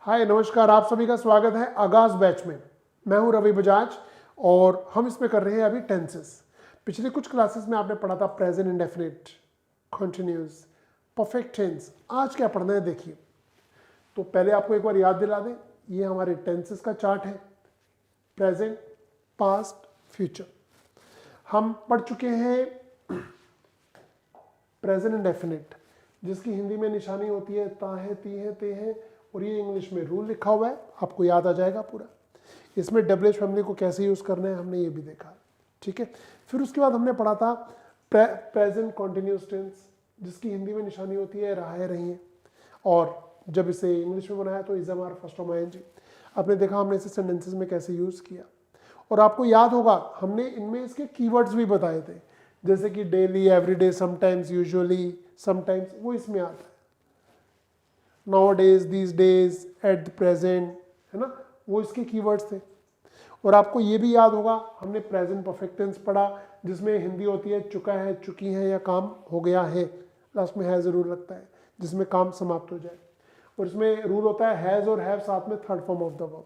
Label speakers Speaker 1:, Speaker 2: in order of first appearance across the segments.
Speaker 1: हाय नमस्कार, आप सभी का स्वागत है आगाज बैच में। मैं हूं रवि बजाज और हम इसमें कर रहे हैं अभी टेंसेस। पिछले कुछ क्लासेस में आपने पढ़ा था present indefinite, continuous, perfect tense. आज क्या पढ़ना है देखिए। तो पहले आपको एक बार याद दिला दें, ये हमारे टेंसेस का चार्ट है, प्रेजेंट, पास्ट, फ्यूचर। हम पढ़ चुके हैं प्रेजेंट इंडेफिनिट, जिसकी हिंदी में निशानी होती है ता है, ती है, ते है, और ये इंग्लिश में रूल लिखा हुआ है, आपको याद आ जाएगा पूरा। इसमें डब्ल्यूएच फैमिली को कैसे यूज करना है हमने ये भी देखा, ठीक है। फिर उसके बाद हमने पढ़ा था प्रेजेंट कॉन्टिन्यूस टेंस, जिसकी हिंदी में निशानी होती है रहा है, रही है, और जब इसे इंग्लिश में बनाया तो is am are first form ING. आपने देखा हमने इसे सेंटेंसेस में कैसे यूज किया, और आपको याद होगा हमने इनमें इसके कीवर्ड्स भी बताए थे, जैसे कि daily, everyday, sometimes, usually, sometimes, वो इसमें आता है। Now days, these days, at the present, है ना, वो इसके कीवर्ड्स थे। और आपको ये भी याद होगा हमने प्रेजेंट परफेक्ट टेंस पढ़ा, जिसमें हिंदी होती है चुका है, चुकी है, या काम हो गया है, लास्ट में है जरूर लगता है, जिसमें काम समाप्त हो जाए। और इसमें रूल होता है हैज और हैव साथ में third form of the verb.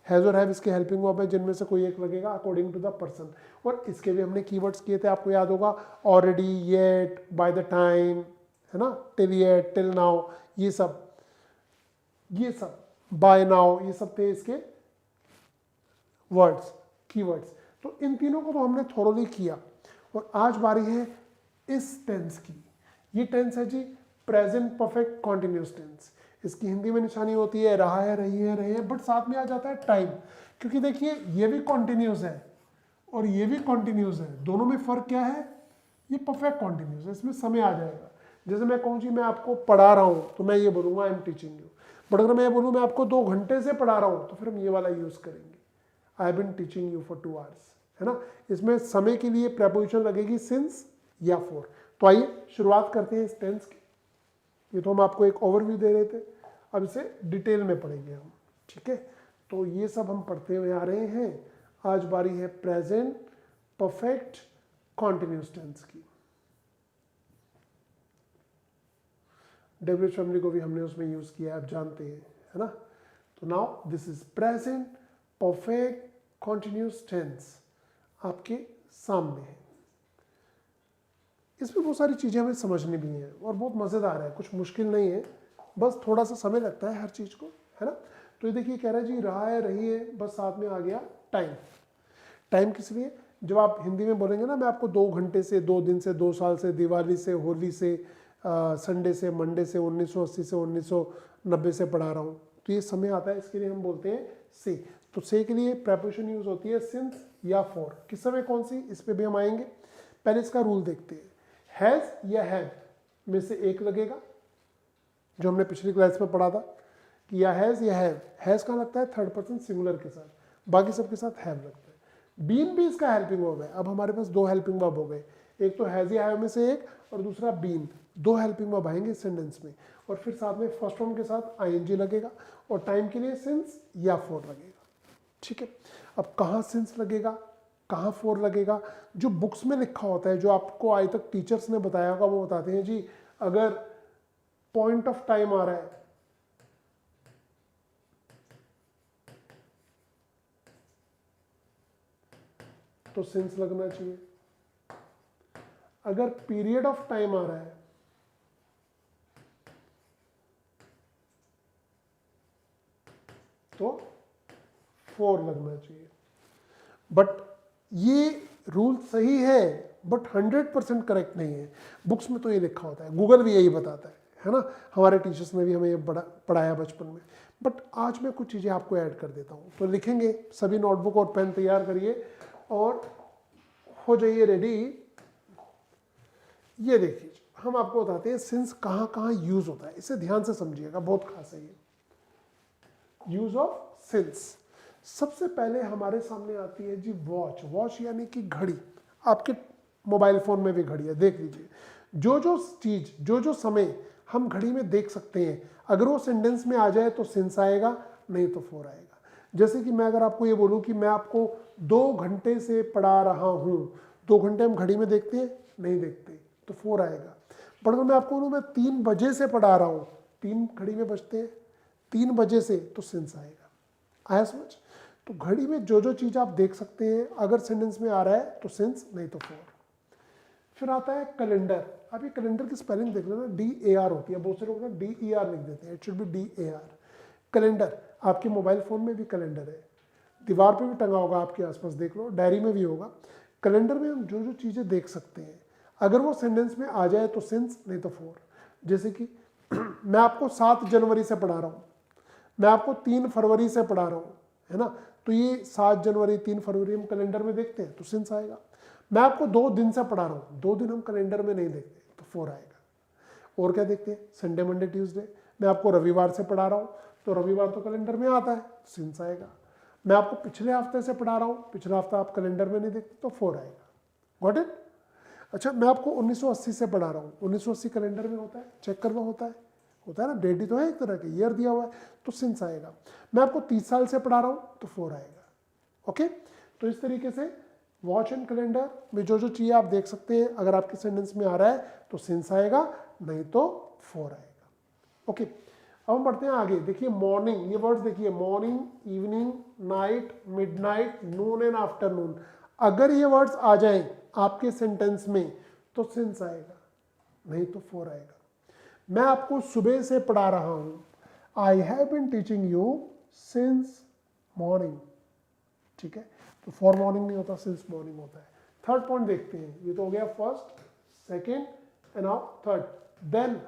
Speaker 1: Has और हैव इसके हेल्पिंग वर्ब है, जिनमें से कोई एक लगेगा अकॉर्डिंग टू द पर्सन। और इसके भी हमने कीवर्ड्स किए थे, आपको याद होगा already, yet, by the time, है ना, टिल येट, टिल नाउ, ये सब बाय नाउ, ये सब थे इसके वर्ड्स, कीवर्ड्स। तो इन तीनों को तो हमने थोरोली किया। और आज बारी है इस टेंस की। ये टेंस है जी प्रेजेंट परफेक्ट कॉन्टिन्यूस टेंस। इसकी हिंदी में निशानी होती है रहा है, रही है, रहे हैं, बट साथ में आ जाता है टाइम, क्योंकि देखिए ये भी कॉन्टिन्यूस है और ये भी कॉन्टिन्यूस है। दोनों में फर्क क्या है, ये परफेक्ट कॉन्टिन्यूस है, इसमें समय आ जाएगा। जैसे मैं कहूँ जी मैं आपको पढ़ा रहा हूँ, तो मैं ये बोलूँगा I am teaching you. But अगर मैं ये बोलूँ मैं आपको 2 घंटे से पढ़ा रहा हूँ, तो फिर हम ये वाला यूज करेंगे, I have been teaching you for 2 hours, है ना। इसमें समय के लिए प्रेपोजिशन लगेगी सिंस या फॉर। तो आइए शुरुआत करते हैं इस टेंस की। ये तो हम आपको एक ओवरव्यू दे रहे थे, अब इसे डिटेल में पढ़ेंगे हम, ठीक है। तो ये सब हम पढ़ते हुए आ रहे हैं। आज बारी है प्रेजेंट परफेक्ट कॉन्टिन्यूस टेंस की। डब्ल्यूएच फैमिली को भी हमने उसमें यूज किया, आप जानते हैं, है ना। तो now this is present perfect continuous tense, आपके सामने है। इसमें बहुत सारी चीजें हमें समझनी भी हैं और बहुत मजेदार है, कुछ मुश्किल नहीं है, बस थोड़ा सा समय लगता है हर चीज को, है ना। तो ये देखिए कह रहा है जी रहा है, रही है, बस साथ में आ गया टाइम। टाइम किस लिए, जब आप हिंदी में बोलेंगे ना मैं आपको 2 घंटे से, 2 दिन से, 2 साल से, दिवाली से, होली से, संडे से, मंडे से, 1980 से 1990 से पढ़ा रहा हूँ, तो ये समय आता है, इसके लिए हम बोलते हैं से। तो से के लिए प्रेपोजिशन यूज होती है सिंस या फॉर। किस समय कौन सी, इस पे भी हम आएंगे। पहले इसका रूल देखते हैं। हैज या हैव में से एक लगेगा, जो हमने पिछली क्लास में पढ़ा था कि या हैज या हैव। हैज कहाँ लगता है, थर्ड पर्सन सिंगुलर के साथ, बाकी सबके साथ हैव लगता है। बीन भी इसका हेल्पिंग वर्ब है। अब हमारे पास 2 हेल्पिंग वर्ब हो गए, एक तो हैज या हैव में से एक, और दूसरा बीन। 2 हेल्पिंग वर्ब आएंगे इस सेंटेंस में, और फिर साथ में फर्स्ट फॉर्म के साथ आईएनजी लगेगा, और टाइम के लिए सिंस या फॉर लगेगा, ठीक है। अब कहाँ सिंस लगेगा, कहाँ फॉर लगेगा, जो बुक्स में लिखा होता है, जो आपको आज तक टीचर्स ने बताया होगा, वो बताते हैं जी अगर पॉइंट ऑफ टाइम आ रहा है तो सिंस लगना चाहिए, अगर पीरियड ऑफ टाइम आ रहा है तो फॉर लगना चाहिए। बट ये रूल सही है, बट 100% करेक्ट नहीं है। बुक्स में तो ये लिखा होता है, गूगल भी यही बताता है ना। हमारे टीचर्स ने भी हमें ये पढ़ाया बचपन में। बट आज मैं कुछ चीज़ें आपको ऐड कर देता हूँ। तो लिखेंगे, सभी नोटबुक और पेन तैयार करिए और हो जाइए रेडी। ये देखिए हम आपको बताते हैं सिंस कहाँ कहाँ यूज होता है, इसे ध्यान से समझिएगा, बहुत खास है ये यूज ऑफ सिंस। सबसे पहले हमारे सामने आती है जी वॉच। वॉच यानी कि घड़ी। आपके मोबाइल फोन में भी घड़ी है, देख लीजिए। जो जो चीज, जो जो समय हम घड़ी में देख सकते हैं, अगर वो सेंटेंस में आ जाए तो सिंस आएगा, नहीं तो फॉर आएगा। जैसे कि मैं अगर आपको ये बोलूं कि मैं आपको 2 घंटे से पढ़ा रहा हूं, 2 घंटे हम घड़ी में देखते हैं, नहीं देखते, तो फॉर आएगा। पर अगर मैं आपको बोलूं मैं 3 बजे से पढ़ा रहा हूं, 3 घड़ी में बजते हैं, 3 बजे से, तो सिंस आएगा। आया समझ? तो घड़ी में जो जो चीज़ आप देख सकते हैं, अगर सेंटेंस में आ रहा है तो सिंस, नहीं तो फॉर। फिर आता है कैलेंडर। आप ये कैलेंडर की स्पेलिंग देख लेना, DAR होती है, बहुत से लोग ना DER लिख देते हैं, it should be DAR। Calendar, आपके मोबाइल फ़ोन में भी कैलेंडर है, दीवार पे भी टंगा होगा आपके आसपास, देख लो, डायरी में भी होगा। कैलेंडर में हम जो जो चीज़ें देख सकते हैं, अगर वो सेंटेंस में आ जाए तो सिंस, नहीं तो फॉर। जैसे कि मैं आपको 7 जनवरी से पढ़ा रहा हूँ, मैं आपको 3 फरवरी से पढ़ा रहा हूँ, है ना, तो ये 7 जनवरी 3 फरवरी हम कैलेंडर में देखते हैं तो सिंस आएगा। मैं आपको 2 दिन से पढ़ा रहा हूँ, 2 दिन हम कैलेंडर में नहीं देखते तो फॉर आएगा। और क्या देखते हैं, संडे मंडे ट्यूसडे। मैं आपको रविवार से पढ़ा रहा हूँ तो रविवार तो कैलेंडर में आता है, सिंस आएगा। मैं आपको पिछले हफ्ते से पढ़ा रहा हूँ, पिछला हफ्ता आप कैलेंडर में नहीं देखते तो फॉर आएगा। Got it? अच्छा, मैं आपको 1980 से पढ़ा रहा हूँ, 1980 कैलेंडर में होता है, चेक करवा होता है ना, डेट ही तो है एक तरह की, ईयर दिया हुआ है तो सिंस आएगा। मैं आपको 30 साल से पढ़ा रहा हूँ तो फॉर आएगा। ओके, तो इस तरीके से वॉच एंड कैलेंडर में जो जो चीज़ें आप देख सकते हैं, अगर आपके सेंटेंस में आ रहा है तो सिंस आएगा, नहीं तो फॉर आएगा। ओके, अब हम बढ़ते हैं आगे। देखिए मॉर्निंग, ये वर्ड्स देखिए, morning, evening, night, midnight, Noon and afternoon. अगर ये वर्ड्स आ जाएं आपके सेंटेंस में तो सिंस आएगा, नहीं तो फॉर आएगा। मैं आपको सुबह से पढ़ा रहा हूं, I have been teaching you since morning. ठीक है, तो फॉर मॉर्निंग नहीं होता, सिंस मॉर्निंग होता है। थर्ड पॉइंट देखते हैं, ये तो हो गया first, second and now third. Then,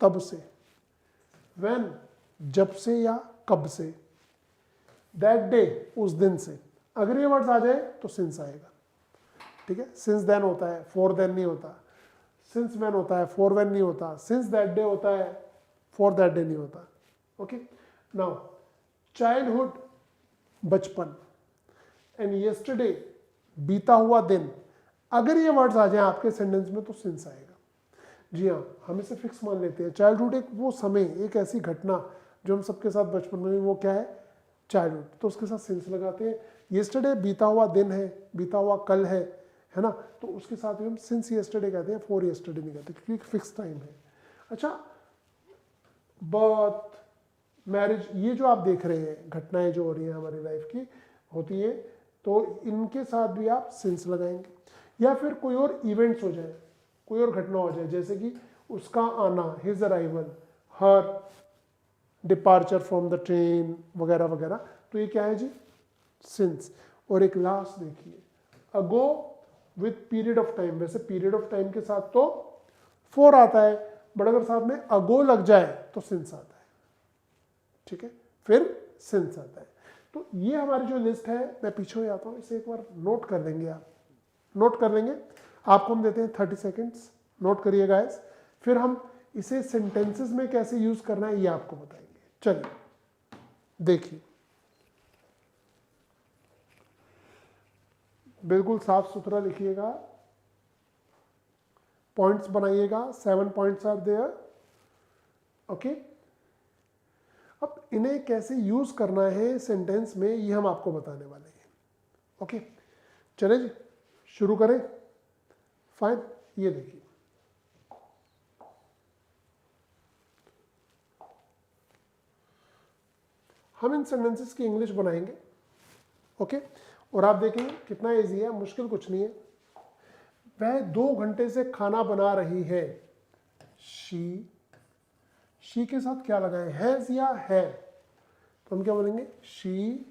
Speaker 1: तब से। व्हेन, जब से या कब से। दैट डे, उस दिन से। अगर ये वर्ड्स आ जाए तो सिंस आएगा। ठीक है, सिंस देन होता है, फॉर देन नहीं होता। सिंस व्हेन होता है, फॉर व्हेन नहीं होता। सिंस दैट डे होता है, फॉर दैट डे नहीं होता। ओके, नाउ चाइल्डहुड, बचपन, एंड यस्टरडे, बीता हुआ दिन। अगर ये वर्ड्स आ जाए आपके सेंटेंस में तो सिंस आएगा। जी हाँ, हम इसे फिक्स मान लेते हैं। चाइल्डहुड एक वो समय, एक ऐसी घटना जो हम सबके साथ बचपन में, वो क्या है, चाइल्डहुड, तो उसके साथ सिंस लगाते हैं। यस्टरडे बीता हुआ दिन है, बीता हुआ कल है ना, तो उसके साथ भी हम सिंस यस्टरडे कहते हैं, फॉर यस्टरडे नहीं कहते, क्योंकि एक फिक्स टाइम है। अच्छा, बर्थ, मैरिज, ये जो आप देख रहे हैं घटनाएं जो हो रही हैं हमारी लाइफ की होती है, तो इनके साथ भी आप सिंस लगाएंगे। या फिर कोई और इवेंट्स हो जाए, कोई और घटना हो जाए, जैसे कि उसका आना, his arrival, her departure from the train, वगैरह वगैरह, तो ये क्या है जी, सिंस। और एक लास्ट देखिए, अगो विथ पीरियड ऑफ टाइम। वैसे पीरियड ऑफ टाइम के साथ तो फॉर आता है, बट अगर साथ में अगो लग जाए तो सिंस आता है। ठीक है, फिर सिंस आता है। तो ये हमारी जो लिस्ट है, मैं पीछे हो जाता हूँ, इसे एक बार नोट कर लेंगे आप, नोट कर लेंगे। आपको हम देते हैं 30 सेकेंड्स, नोट करिए गाइस। फिर हम इसे सेंटेंसेस में कैसे यूज करना है ये आपको बताएंगे। चलिए देखिए, बिल्कुल साफ सुथरा लिखिएगा, पॉइंट्स बनाइएगा, 7 पॉइंट्स आर देयर। ओके, अब इन्हें कैसे यूज करना है सेंटेंस में, ये हम आपको बताने वाले हैं। ओके, चले जी, शुरू करें। फाइन, ये देखिए, हम इन सेंटेंसेस की इंग्लिश बनाएंगे। ओके, और आप देखेंगे कितना इजी है, मुश्किल कुछ नहीं है। वह 2 घंटे से खाना बना रही है। शी के साथ क्या लगाए, हैज या है, तो हम क्या बोलेंगे, she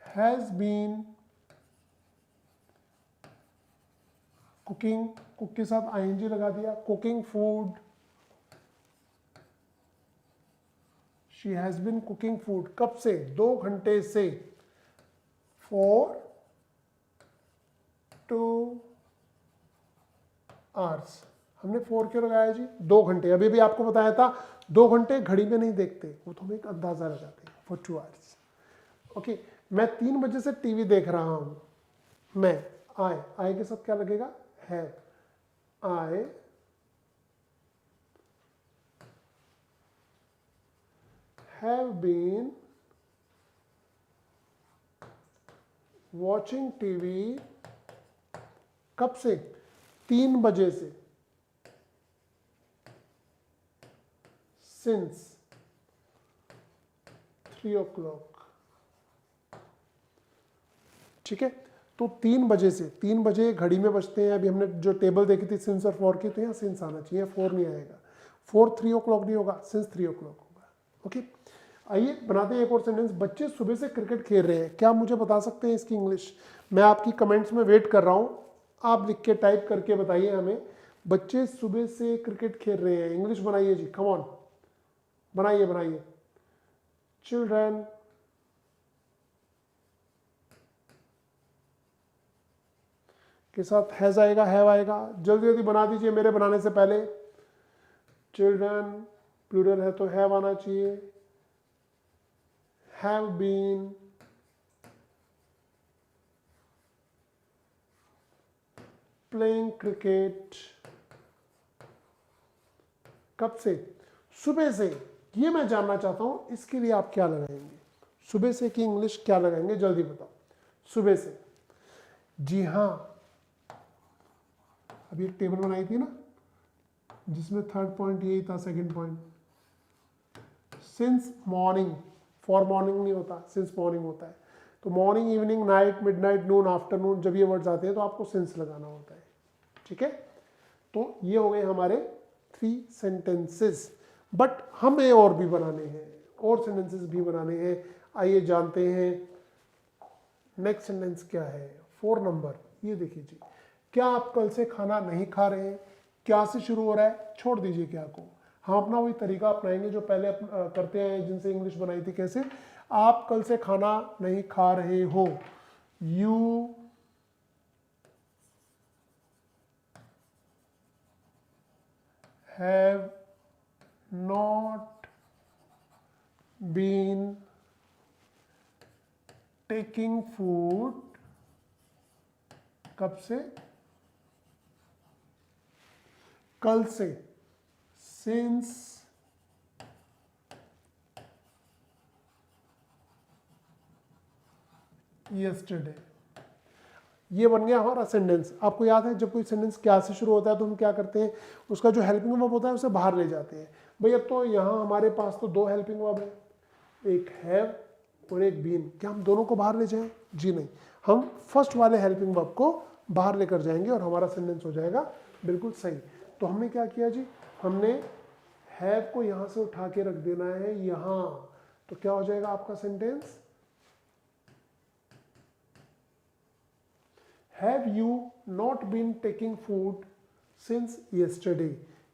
Speaker 1: has been cooking, cook के साथ आईएनजी लगा दिया, cooking food. She has been cooking food, कब से, 2 घंटे से, फॉर 2 आवर्स। हमने 4 क्यों लगाया जी, 2 घंटे, अभी भी आपको बताया था 2 घंटे घड़ी में नहीं देखते, वो तो हम एक अंदाजा लगाते हैं, फॉर 2 आवर्स। ओके, मैं 3 बजे से टीवी देख रहा हूं, मैं, आए के साथ क्या लगेगा, है, I have been watching TV, कब से, 3 बजे से, सिंस 3 o'clock। ठीक है, तो 3 बजे से, 3 बजे घड़ी में बजते हैं। अभी हमने जो टेबल देखी थी सिंस और फॉर की, तो यहाँ सिंस आना चाहिए, 4 नहीं आएगा। 4 3 o'clock नहीं होगा, सिंस 3 o'clock होगा। ओके, आइए बनाते हैं एक और सेंटेंस। बच्चे सुबह से क्रिकेट खेल रहे हैं, क्या मुझे बता सकते हैं इसकी इंग्लिश? मैं आपकी कमेंट्स में वेट कर रहा हूँ, आप लिख के टाइप करके बताइए हमें। बच्चे सुबह से क्रिकेट खेल रहे हैं, इंग्लिश बनाइए जी, कम ऑन, बनाइए बनाइए। चिल्ड्रन के साथ हैज आएगा, हैव आएगा, जल्दी जल्दी बना दीजिए मेरे बनाने से पहले। चिल्ड्रन प्लूरल है तो हैव आना चाहिए। Have been playing cricket. कब से? सुबह से। ये मैं जानना चाहता हूं, इसके लिए आप क्या लगाएंगे? सुबह से की इंग्लिश क्या लगाएंगे, जल्दी बताओ। सुबह से, जी हाँ, अभी एक टेबल बनाई थी ना जिसमें थर्ड पॉइंट यही था, second point. Since morning, for morning नहीं होता, सिंस मॉर्निंग होता है। तो मॉर्निंग, इवनिंग, नाइट, मिडनाइट, नून, आफ्टरनून, जब ये वर्ड्स आते हैं तो आपको सिंस लगाना होता है। ठीक है, तो ये हो गए हमारे 3 सेंटेंसेस। बट हमें और भी बनाने हैं, और सेंटेंसेस भी बनाने हैं। आइए जानते हैं नेक्स्ट सेंटेंस क्या है। 4 नंबर, ये देखिए जी। क्या आप कल से खाना नहीं खा रहे हैं? क्या से शुरू हो रहा है, छोड़ दीजिए क्या को। हम अपना वही तरीका अपनाएंगे जो पहले करते हैं, जिनसे इंग्लिश बनाई थी। कैसे? आप कल से खाना नहीं खा रहे हो, you have not been taking food. कब से? कल से, सिंस यस्टरडे। ये बन गया हमारा सेंटेंस। आपको याद है जब कोई सेंटेंस क्या से शुरू होता है तो हम क्या करते हैं, उसका जो हेल्पिंग वर्ब होता है उसे बाहर ले जाते हैं। भाई अब तो यहाँ हमारे पास तो 2 हेल्पिंग वर्ब है, एक हैव और एक बीन। क्या हम दोनों को बाहर ले जाएं? जी नहीं, हम फर्स्ट वाले हेल्पिंग वर्ब को बाहर लेकर जाएंगे और हमारा सेंटेंस हो जाएगा बिल्कुल सही। तो हमने क्या किया जी, हमने हैव को यहाँ से उठा के रख देना है यहाँ। तो क्या हो जाएगा आपका sentence? Have you not been taking food since yesterday?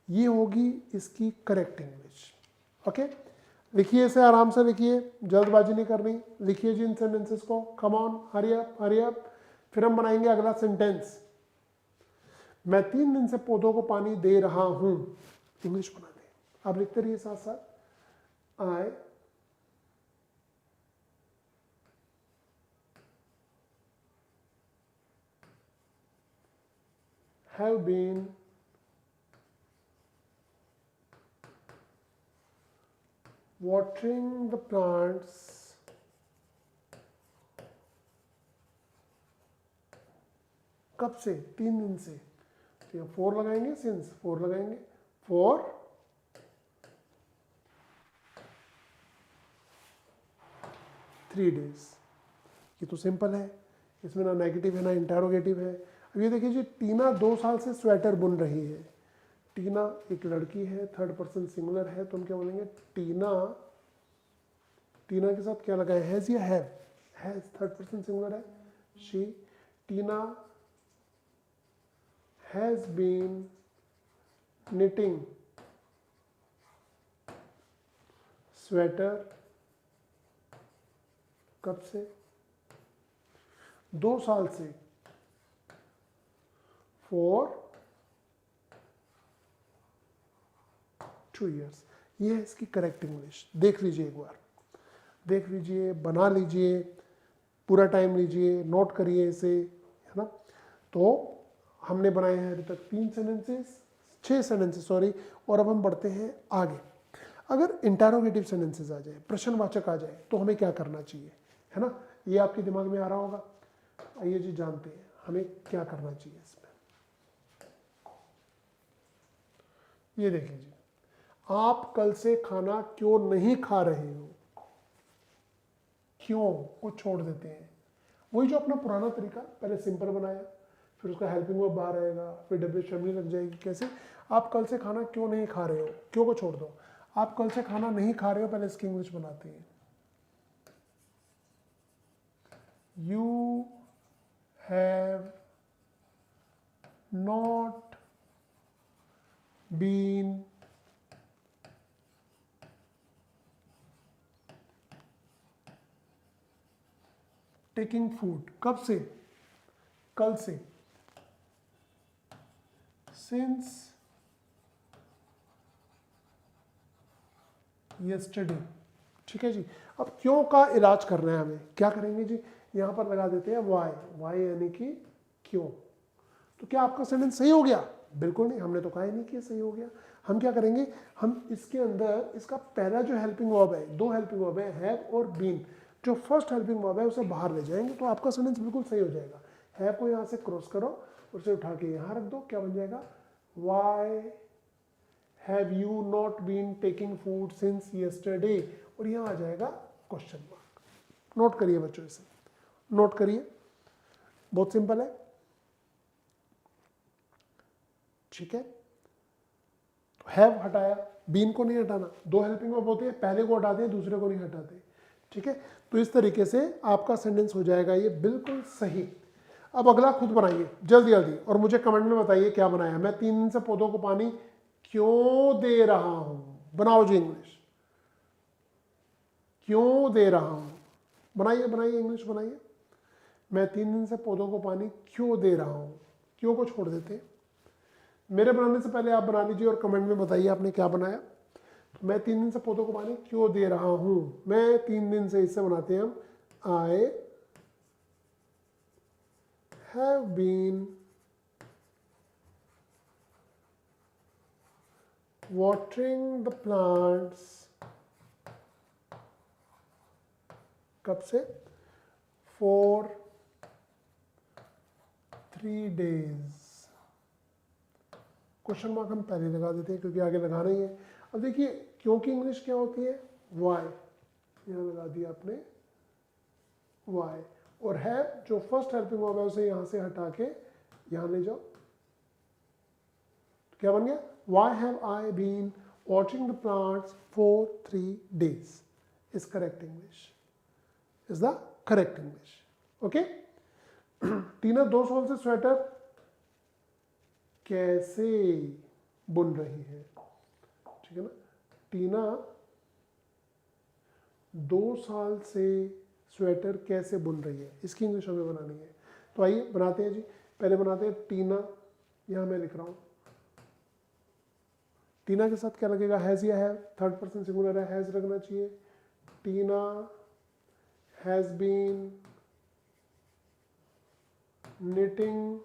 Speaker 1: ये होगी इसकी करेक्ट इंग्लिश। ओके, लिखिए इसे, आराम से लिखिए, जल्दबाजी नहीं करनी। लिखिए जी इन सेंटेंसेस को, come on, hurry up hurry up. फिर हम बनाएंगे अगला सेंटेंस। मैं 3 दिन से पौधों को पानी दे रहा हूं, इंग्लिश बना दें। आप लिखते रहिए साथ साथ। आई have been watering the plants कब से? 3 दिन से। तो यहाँ 4 लगाएंगे, सिंस 4 लगाएंगे, 4 3 days। ये तो सिंपल है, इसमें ना नेगेटिव है ना इंटरोगेटिव है। अब ये देखिए जी, टीना 2 साल से स्वेटर बुन रही है। टीना एक लड़की है, थर्ड पर्सन सिंगुलर है, तो हम क्या बोलेंगे? टीना, टीना के साथ क्या लगाए, हैज या has? Has, third person singular है, she. Tina has been knitting sweater. कब से? 2 साल से, for 2 years। ये है इसकी करेक्ट इंग्लिश। देख लीजिए एक बार, देख लीजिए, बना लीजिए, पूरा टाइम लीजिए, नोट करिए इसे, है ना। तो हमने बनाए हैं अभी तक 3 सेंटेंसेस, 6 सेंटेंसेस सॉरी। और अब हम बढ़ते हैं आगे। अगर इंटरोगेटिव सेंटेंसेस आ जाए, प्रश्नवाचक आ जाए, तो हमें क्या करना चाहिए, है ना। ये आपके दिमाग में आ रहा होगा। आइए जी जानते हैं हमें क्या करना चाहिए इसमें। ये देखिए जी, आप कल से खाना क्यों नहीं खा रहे हो, क्यों को छोड़ देते हैं। वही जो अपना पुराना तरीका, पहले सिंपल बनाया, फिर उसका हेल्पिंग वर्ब बाहर आएगा, फिर डब्ल्यू फैमिली लग जाएगी। कैसे, आप कल से खाना क्यों नहीं खा रहे हो, क्यों को छोड़ दो, आप कल से खाना नहीं खा रहे हो, पहले इसकी इंग्लिश बनाते हैं। You have not been taking food, कब से, कल से, सिंस यस्टरडे। ठीक है जी। अब क्यों का इलाज करना है हमें, क्या करेंगे जी, यहां पर लगा देते हैं वाई, वाई यानी कि क्यों। तो क्या आपका सेंटेंस सही हो गया, बिल्कुल नहीं, हमने तो कहा ही नहीं कि सही हो गया। हम क्या करेंगे, हम इसके अंदर इसका पहला जो हेल्पिंग वर्ब है, दो हेल्पिंग वर्ब है, हैव और बीन, जो फर्स्ट हेल्पिंग वर्ब है उसे बाहर ले जाएंगे, तो आपका सेंटेंस बिल्कुल सही हो जाएगा। हैव को यहाँ से क्रॉस करो, उसे उठा के यहाँ रख दो, क्या बन जाएगा, why have you not been taking food since yesterday, और यहाँ आ जाएगा क्वेश्चन मार्क। नोट करिए बच्चों, इसे नोट करिए, बहुत सिंपल है। ठीक है, तो हैव हटाया, बीन को नहीं हटाना, दो हेल्पिंग वर्ब होते हैं, पहले को हटाते हैं, दूसरे को नहीं हटाते। ठीक है, तो इस तरीके से आपका सेंटेंस हो जाएगा ये बिल्कुल सही। अब अगला खुद बनाइए जल्दी जल्दी, और मुझे कमेंट में बताइए क्या बनाया। मैं 3 दिन से पौधों को पानी क्यों दे रहा हूं, बनाओ जी इंग्लिश, क्यों दे रहा हूं, बनाइए बनाइए इंग्लिश बनाइए। मैं 3 दिन से पौधों को पानी क्यों दे रहा हूं, क्यों को छोड़ देते हैं। मेरे बनाने से पहले आप बना लीजिए और कमेंट में बताइए आपने क्या बनाया। तो मैं 3 दिन से पौधों को पानी क्यों दे रहा हूं, मैं 3 दिन से, इससे बनाते हैं हम, I have been watering the plants, कब से, for 3 days। क्वेश्चन मार्क हम पहले लगा देते हैं क्योंकि आगे लगाना ही है। अब देखिए क्योंकि इंग्लिश क्या होती है, वाई, यहाँ लगा दिया आपने वाई, और है जो फर्स्ट हेल्पिंग वर्ब है उसे यहाँ से हटा के यहाँ ले जाओ, तो क्या बन गया, why have I been watering the plants for 3 days is correct English, is the correct English, okay। टीना 2 साल से स्वेटर कैसे बुन रही है, ठीक है ना। टीना 2 साल से स्वेटर कैसे बुन रही है, इसकी इंग्लिश हमें बनानी है। तो आइए बनाते हैं जी, पहले बनाते हैं टीना, यहाँ मैं लिख रहा हूँ, टीना के साथ क्या लगेगा, हैज़ या हैव, थर्ड पर्सन सिंगुलर है, हैज़ लगना चाहिए। टीना हैज़ बीन निटिंग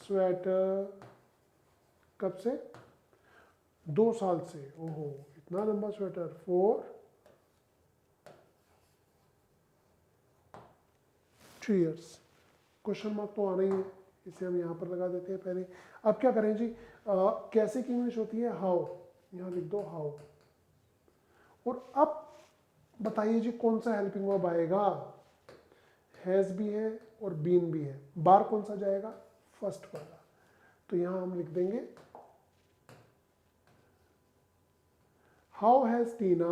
Speaker 1: स्वेटर, कब से, 2 साल से, ओहो इतना लंबा sweater, for 3 years। Question mark तो आना ही है, इसे हम यहाँ पर लगा देते हैं पहले। अब क्या करें जी, कैसे की इंग्लिश होती है, हाउ, यहाँ लिख दो हाउ। और अब बताइए जी कौन सा हेल्पिंग वर्ब आएगा, हैज़ भी है और बीन भी है, बार कौन सा जाएगा, फर्स्ट वाला। तो यहाँ हम लिख देंगे how has Tina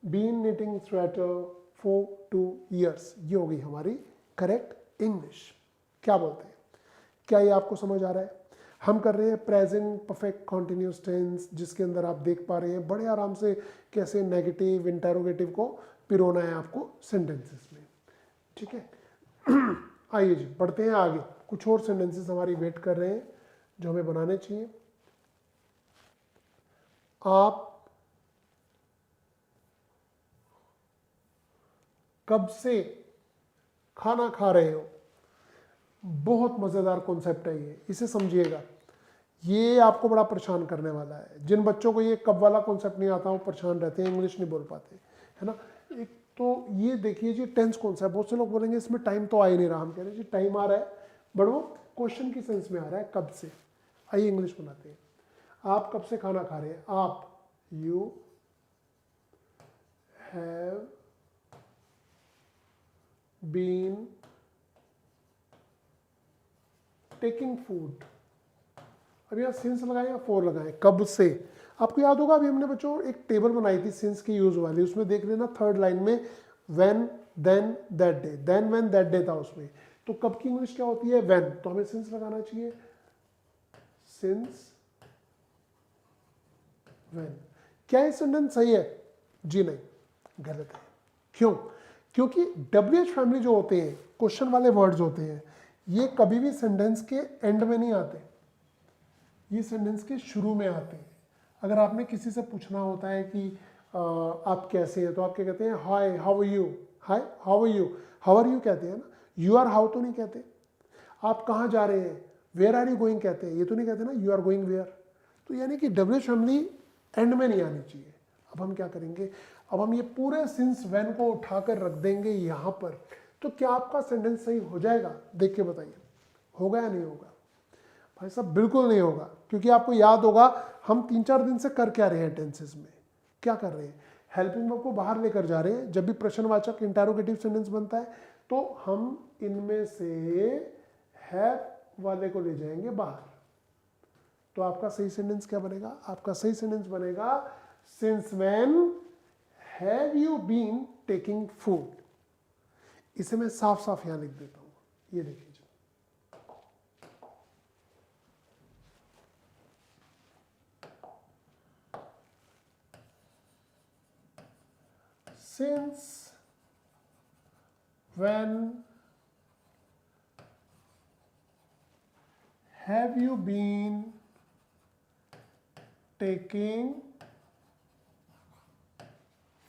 Speaker 1: been knitting sweater for 2 years। ये होगी हमारी करेक्ट इंग्लिश। क्या बोलते हैं, क्या ये आपको समझ आ रहा है। हम कर रहे हैं प्रेजेंट परफेक्ट कॉन्टिन्यूस टेंस, जिसके अंदर आप देख पा रहे हैं बड़े आराम से कैसे नेगेटिव इंटेरोगेटिव को पिरोना है आपको सेंटेंसेस में, ठीक है। आइए जी बढ़ते हैं आगे, कुछ और सेंटेंसेस हमारी वेट कर रहे हैं जो हमें बनाने चाहिए। आप कब से खाना खा रहे हो, बहुत मजेदार कॉन्सेप्ट है ये, इसे समझिएगा, ये आपको बड़ा परेशान करने वाला है। जिन बच्चों को ये कब वाला कॉन्सेप्ट नहीं आता वो परेशान रहते हैं, इंग्लिश नहीं बोल पाते, है ना। एक तो ये देखिए जी टेंस कौन सा है, बहुत से लोग बोलेंगे इसमें टाइम तो आ ही नहीं रहा, हम कह रहे हैं जी टाइम आ रहा है, बट वो क्वेश्चन की सेंस में आ रहा है, कब से। आइए इंग्लिश बनाते हैं, आप कब से खाना खा रहे हैं, आप you have been taking food। अब यहाँ सिंस लगाएं या फॉर लगाएं, कब से। आपको याद होगा अभी हमने बच्चों एक टेबल बनाई थी सिंस की यूज वाली, उसमें देख लेना थर्ड लाइन में when then that day, then when that day था उसमें। तो कब की इंग्लिश क्या होती है, व्हेन, तो हमें सिंस लगाना चाहिए, सिंस व्हेन। क्या ये सेंटेंस सही है, जी नहीं, गलत है। क्यों, क्योंकि WH फैमिली जो होते हैं, क्वेश्चन वाले वर्ड्स होते हैं, ये कभी भी सेंटेंस के एंड में नहीं आते, ये सेंटेंस के शुरू में आते हैं। अगर आपने किसी से पूछना होता है कि आप कैसे हैं, तो आप क्या कहते हैं, hi how are you, hi how are you, how are you कहते हैं ना, यू आर हाउ तो नहीं कहते। आप कहाँ जा रहे हैं, वेयर आर यू गोइंग कहते हैं, ये तो नहीं कहते ना यू आर गोइंग वेयर। तो यानी कि WH फैमिली एंड में नहीं आनी चाहिए। अब हम क्या करेंगे, अब हम ये पूरे सिंस व्हेन को उठाकर रख देंगे यहाँ पर, तो क्या आपका सेंटेंस सही हो जाएगा, देख के बताइए, होगा या नहीं होगा। भाई साहब बिल्कुल नहीं होगा, क्योंकि आपको याद होगा हम 3-4 दिन से कर क्या रहे हैं, टेंसेस में क्या कर रहे हैं, हेल्पिंग वर्ब को बाहर लेकर जा रहे हैं। जब भी प्रश्नवाचक इंटरोगेटिव सेंटेंस बनता है तो हम इनमें से हैव वाले को ले जाएंगे बाहर। तो आपका सही सेंटेंस क्या बनेगा, आपका सही सेंटेंस बनेगा since when have you been taking food. इसे मैं साफ साफ यहां लिख देता हूं, ये देखिए, since when have you been taking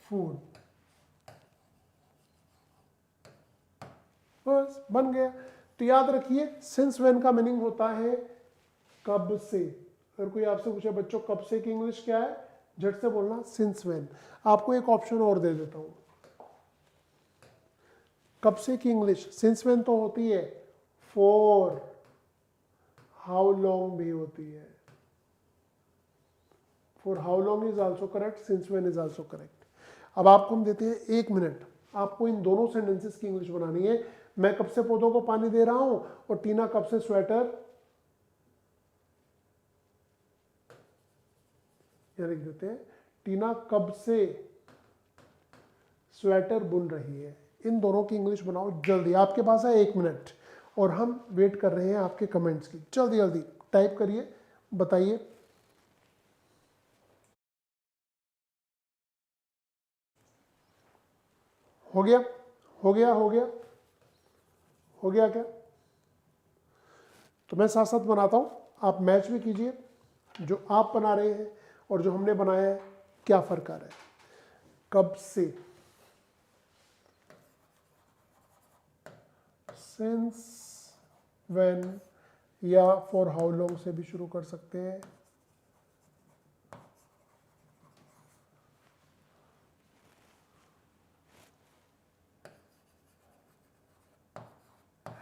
Speaker 1: food। बस बन गया। तो याद रखिए सिंस व्हेन का मीनिंग होता है कब से। अगर कोई आपसे पूछे बच्चों कब से की इंग्लिश क्या है, झट से बोलना सिंस व्हेन। आपको एक ऑप्शन और दे देता हूं, कब से की इंग्लिश सिंस व्हेन तो होती है, फॉर हाउ लॉन्ग भी होती है। For how long is also correct, since when is also correct. अब आपको हम देते हैं 1 मिनट, आपको इन दोनों सेंटेंसेस की इंग्लिश बनानी है। मैं कब से पौधों को पानी दे रहा हूं और टीना कब से स्वेटर, यहां लिख देते हैं टीना कब से स्वेटर बुन रही है। इन दोनों की इंग्लिश बनाओ जल्दी, आपके पास है 1 मिनट और हम वेट कर रहे हैं आपके कमेंट्स की। जल्दी जल्दी टाइप करिए, बताइए। हो गया, हो गया, हो गया, हो गया क्या? तो मैं साथ साथ बनाता हूं, आप मैच भी कीजिए, जो आप बना रहे हैं और जो हमने बनाया है क्या फर्क आ रहा है। कब से, सिंस व्हेन या फॉर हाउ लॉन्ग से भी शुरू कर सकते हैं।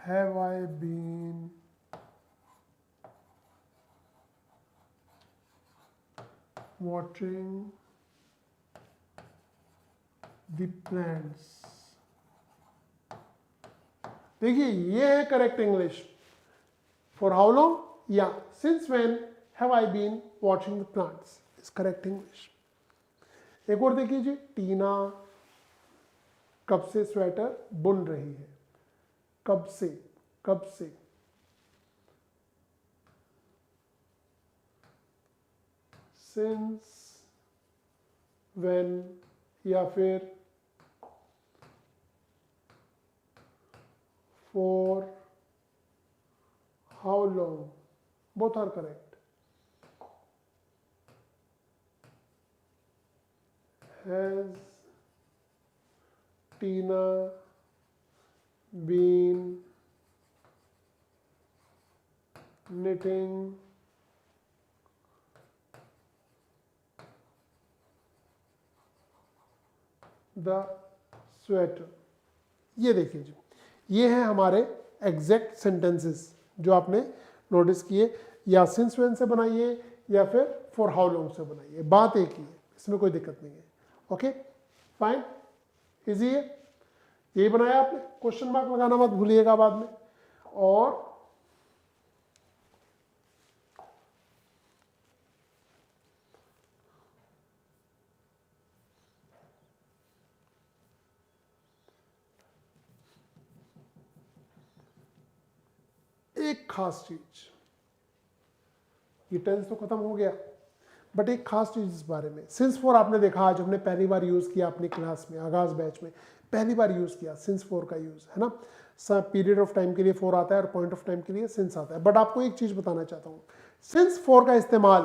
Speaker 1: Have I been watching the plants। देखिए ये है correct English. For how long या since when have I been watching the plants is correct English. एक और देखिए जी, टीना कब से स्वेटर बुन रही है। कब से, कब से, सिंस व्हेन या फिर for how long, both are correct. Has Tina been knitting the sweater। ये देखिए जी, ये हैं हमारे एग्जैक्ट सेंटेंसेस जो आपने नोटिस किए। या सिंस व्हेन से बनाइए या फिर फॉर हाउ लॉन्ग से बनाइए, बात एक ही है, इसमें कोई दिक्कत नहीं है। ओके फाइन, इजी है। यही बनाया आपने, क्वेश्चन मार्क लगाना मत भूलिएगा बाद में। और एक खास चीज, ये टेंस तो खत्म हो गया, बट एक खास चीज इस बारे में, सिंस फॉर आपने देखा आज हमने पहली बार यूज किया अपनी क्लास में, आगाज बैच में पहली बार यूज किया सिंस फॉर का यूज, है ना। सब पीरियड ऑफ टाइम के लिए फॉर आता है और पॉइंट ऑफ टाइम के लिए सिंस आता है। बट आपको एक चीज बताना चाहता हूं, सिंस फॉर का इस्तेमाल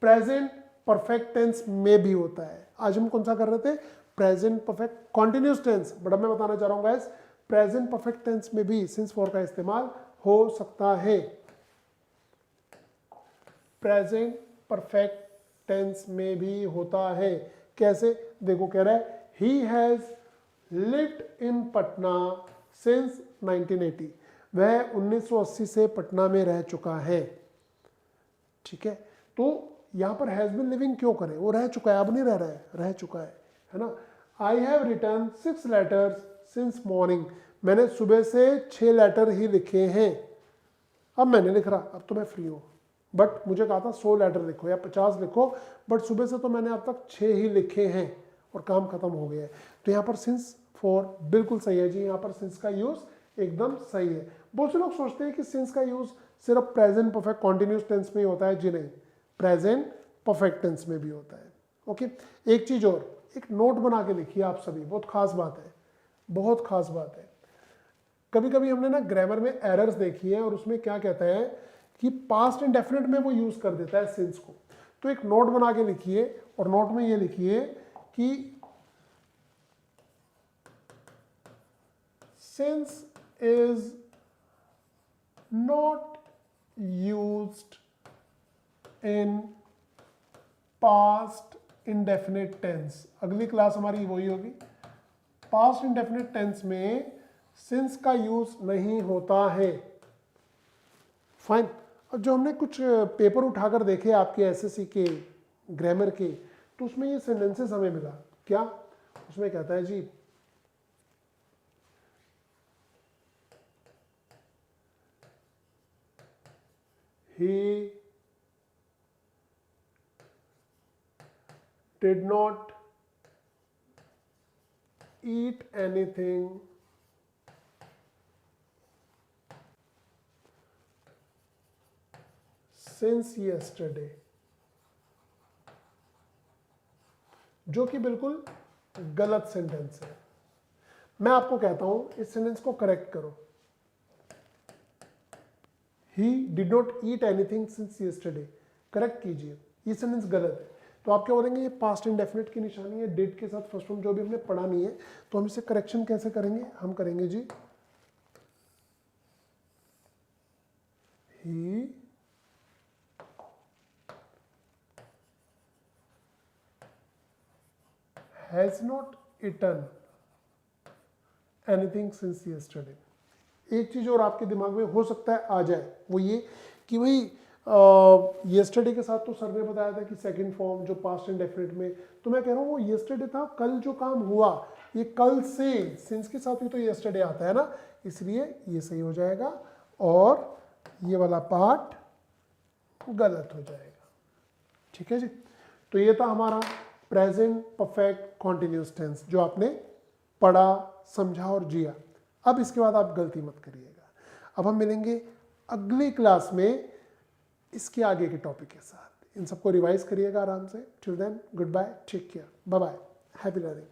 Speaker 1: प्रेजेंट परफेक्ट टेंस में भी होता है। आज हम कौन सा कर रहे थे, present perfect continuous tense, but अब मैं बताना चाह रहा हूं गाइस प्रेजेंट परफेक्ट टेंस में भी सिंस फॉर का इस्तेमाल हो सकता है। प्रेजेंट परफेक्ट टेंस में भी होता है। कैसे, देखो कह रहा है he has lived in Patna since 1980, वह 1980 से पटना में रह चुका है। ठीक है, तो यहां पर हैज बीन लिविंग क्यों करें, वो रह चुका है, अब नहीं रह रहा है, रह चुका है ना। I have return 6 letters since morning, मैंने सुबह से 6 लेटर ही लिखे हैं। अब मैं नहीं लिख रहा, अब तो मैं फ्री हूं, बट मुझे कहा था 100 लेटर लिखो या 50 लिखो, बट सुबह से तो मैंने अब तक 6 ही लिखे हैं और काम खत्म हो गया है। तो यहाँ पर सिंस फॉर बिल्कुल सही है जी, यहाँ पर सिंस का यूज एकदम सही है। बहुत से लोग सोचते हैं कि सिंस का यूज सिर्फ प्रेजेंट परफेक्ट कॉन्टिन्यूस टेंस में ही होता है, जी नहीं, प्रेजेंट परफेक्ट टेंस में भी होता है। ओके, एक चीज और, एक नोट बना के लिखिए आप सभी, बहुत खास बात है, बहुत खास बात है। कभी कभी हमने ना ग्रामर में एरर्स देखी है और उसमें क्या कहता है कि पास्ट इंडेफिनिट में वो यूज कर देता है सिंस को। तो एक नोट बना के लिखिए और नोट में ये लिखिए कि since is not used in past indefinite tense. अगली क्लास हमारी वही होगी, पास्ट इंडेफिनिट टेंस में सिंस का यूज नहीं होता है। फाइन। अब जो हमने कुछ पेपर उठाकर देखे आपके एसएससी के ग्रामर के, तो उसमें ये सेंटेंसेस हमें मिला, क्या उसमें कहता है जी he did not eat anything since yesterday, जो कि बिल्कुल गलत सेंटेंस है। मैं आपको कहता हूं इस सेंटेंस को करेक्ट करो, he did not eat anything since yesterday, correct कीजिए, ये सेंटेंस गलत है। तो आप क्या बोलेंगे, ये पास्ट इंडेफिनिट की निशानी है, डिड के साथ फर्स्ट फॉर्म जो भी हमने पढ़ा नहीं है, तो हम इसे करेक्शन कैसे करेंगे, हम करेंगे जी he has not eaten anything since yesterday। एक चीज और आपके दिमाग में हो सकता है आ जाए, वो ये कि भाई येस्टरडे के साथ तो सर ने बताया था कि सेकंड फॉर्म जो पास्ट इंडेफिनिट में, तो मैं कह रहा हूँ वो येस्टरडे था, कल जो काम हुआ, ये कल से सिंस के साथ ही तो येस्टरडे आता है ना, इसलिए ये सही हो जाएगा और ये वाला पार्ट गलत हो जाएगा। ठीक है जी, तो ये था हमारा प्रेजेंट परफेक्ट कॉन्टिन्यूस टेंस जो आपने पढ़ा, समझा और जिया। अब इसके बाद आप गलती मत करिएगा। अब हम मिलेंगे अगली क्लास में इसके आगे के टॉपिक के साथ। इन सबको रिवाइज करिएगा आराम से। Till then good bye, take care, bye bye, happy learning.